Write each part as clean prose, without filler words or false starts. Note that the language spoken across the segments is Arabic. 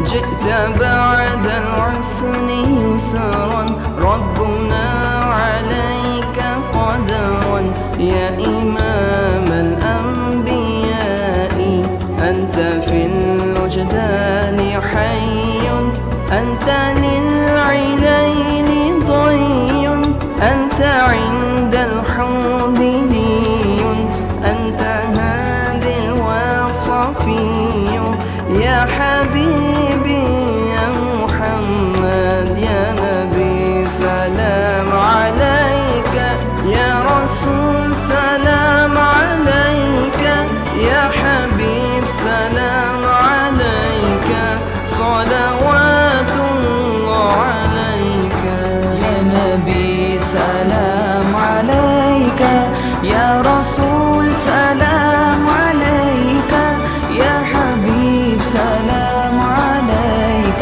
جئت بعد العسر يسرا ربنا عليك قدرا يا إمام الأنبياء أنت في الوجدان حي أنت للعليل ضي أنت عند الحوض لي أنت هادي الوصفي يا حبيبي يا محمد يا نبي سلام عليك يا رسول سلام عليك يا حبيب سلام عليك صلوات الله عليك يا نبي سلام عليك يا رسول سلام عليك يا حبيب سلام عليك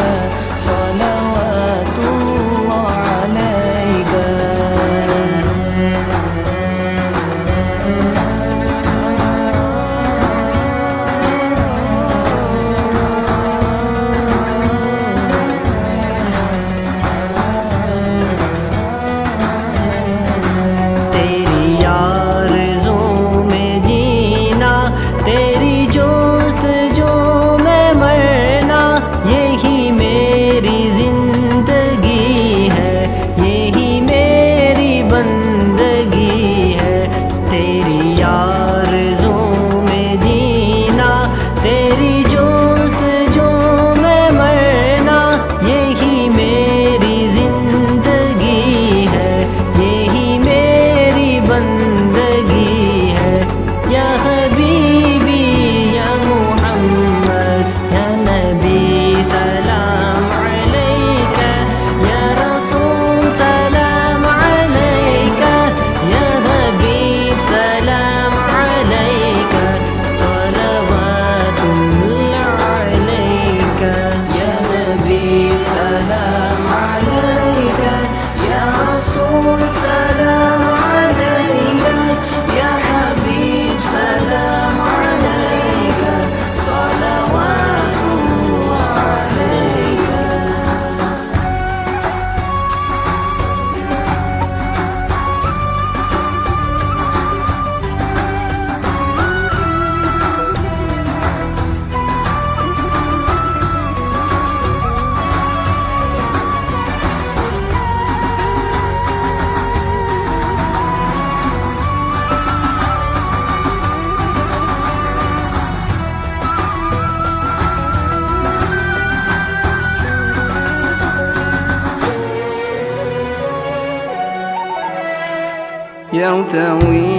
صلوات الله عليك سلام عليك يا رسول سلام عليك يا حبيب سلام عليك صلوات الله عليك يرتوي